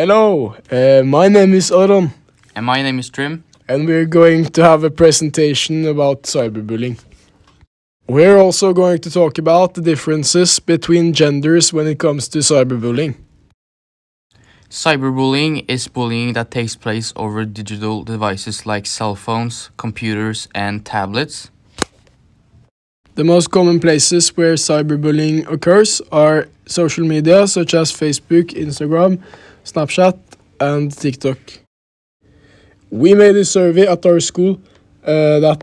Hello, my name is Aron, And my name is Trim. and we're going to have a presentation about cyberbullying. We're also going to talk about the differences between genders when it comes to cyberbullying. Cyberbullying is bullying that takes place over digital devices like cell phones, computers, and tablets. The most common places where cyberbullying occurs are social media such as Facebook, Instagram, Snapchat, and TikTok. We made a survey at our school that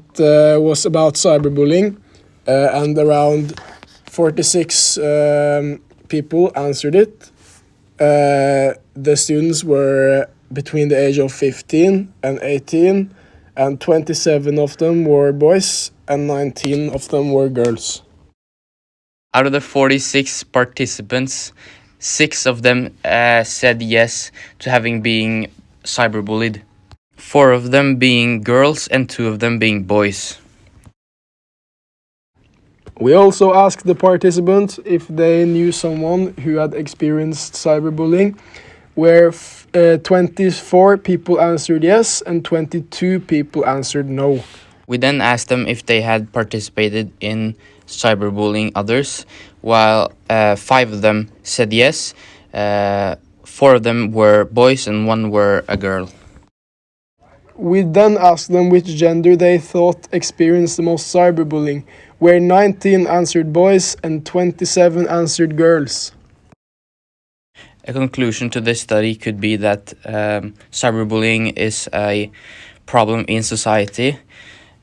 was about cyberbullying, and around 46 people answered it. The students were between the age of 15 and 18, and 27 of them were boys and 19 of them were girls. Out of the 46 participants, 6 of them said yes to having been cyberbullied. 4 of them being girls and 2 of them being boys. We also asked the participants if they knew someone who had experienced cyberbullying, where 24 people answered yes and 22 people answered no. We then asked them if they had participated in cyberbullying others, while 5 of them said yes. 4 of them were boys and 1 were a girl. We then asked them which gender they thought experienced the most cyberbullying, where 19 answered boys and 27 answered girls. A conclusion to this study could be that cyberbullying is a problem in society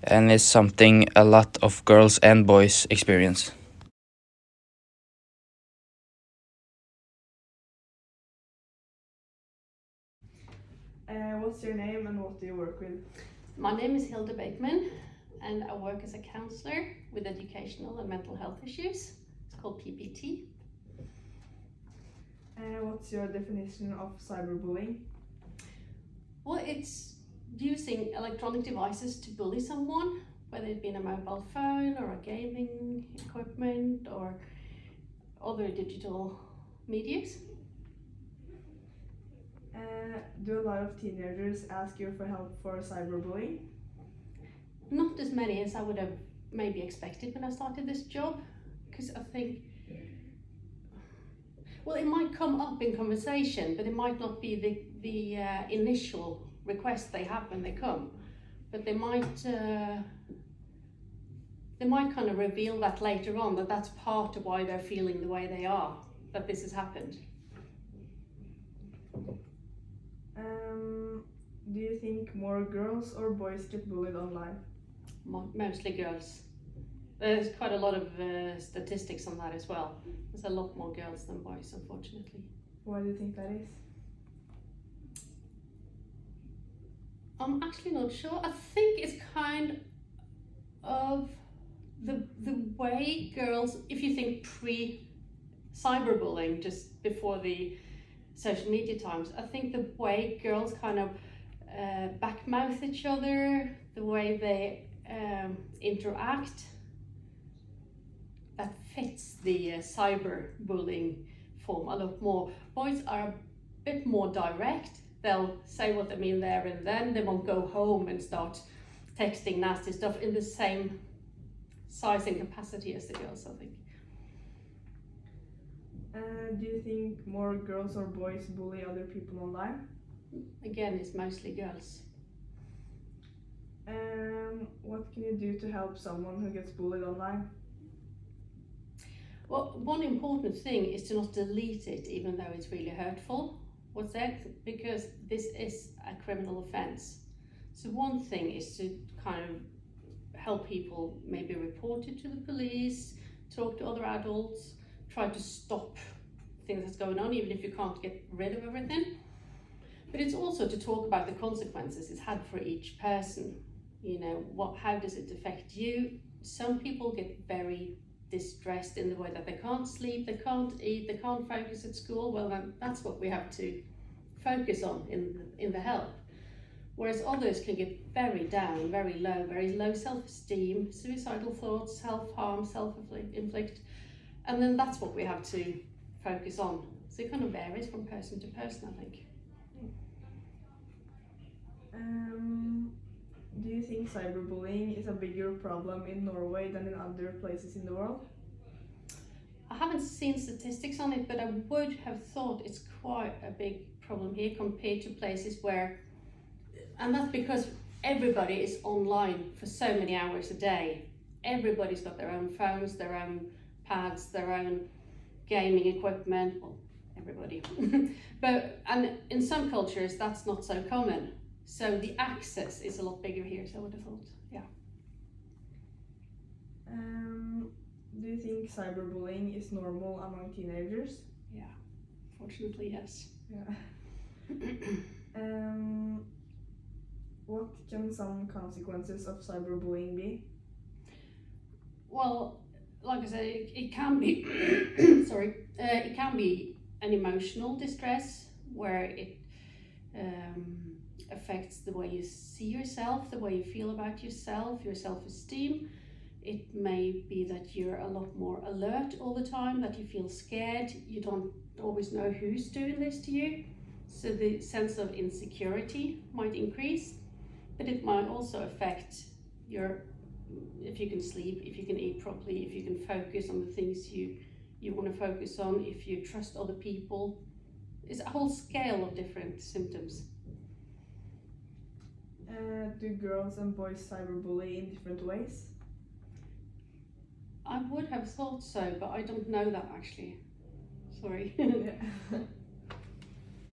and is something a lot of girls and boys experience. What's your name and what do you work with? My name is Hilde Bakeman and I work as a counselor with educational and mental health issues. It's called PPT. What's your definition of cyberbullying? Well, it's using electronic devices to bully someone, whether it be a mobile phone or a gaming equipment or other digital medias. Do a lot of teenagers ask you for help for cyberbullying? Not as many as I would have maybe expected when I started this job, because I think, well, it might come up in conversation, but it might not be the initial request they have when they come. But they might kind of reveal that later on, that that's part of why they're feeling the way they are, that this has happened. Do you think more girls or boys get bullied online? Mostly girls. There's quite a lot of statistics on that as well. There's a lot more girls than boys, unfortunately. Why do you think that is? I'm actually not sure. I think it's kind of the way girls, if you think pre-cyberbullying, just before the social media times, I think the way girls kind of backmouth each other, the way they interact, that fits the cyberbullying form a lot more. Boys are a bit more direct. They'll say what they mean there and then. They won't go home and start texting nasty stuff in the same size and capacity as the girls, I think. Do you think more girls or boys bully other people online? Again, it's mostly girls. What can you do to help someone who gets bullied online? Well, one important thing is to not delete it, even though it's really hurtful. What's that? Because this is a criminal offence. So one thing is to kind of help people maybe report it to the police, talk to other adults, try to stop things that's going on, even if you can't get rid of everything. But it's also to talk about the consequences it's had for each person. You know, how does it affect you? Some people get very distressed in the way that they can't sleep, they can't eat, they can't focus at school. Well, then that's what we have to focus on in the help. Whereas others can get very down, very low self-esteem, suicidal thoughts, self-harm, self-inflict, and then that's what we have to focus on. So it kind of varies from person to person, I think. Do you think cyberbullying is a bigger problem in Norway than in other places in the world? I haven't seen statistics on it, but I would have thought it's quite a big problem here compared to places where, and that's because everybody is online for so many hours a day. Everybody's got their own phones, their own pads, their own gaming equipment, well, everybody. And in some cultures that's not so common. So the access is a lot bigger here, so I would have thought, yeah. Do you think cyberbullying is normal among teenagers? Yeah, fortunately, yes. Yeah. What can some consequences of cyberbullying be? Well, like I said, it can be, it can be an emotional distress where it affects the way you see yourself, the way you feel about yourself, your self-esteem. It may be that you're a lot more alert all the time, that you feel scared, you don't always know who's doing this to you. So the sense of insecurity might increase, but it might also affect if you can sleep, if you can eat properly, if you can focus on the things you want to focus on, if you trust other people. It's a whole scale of different symptoms. Do girls and boys cyberbully in different ways? I would have thought so, but I don't know that actually. Sorry. Yeah.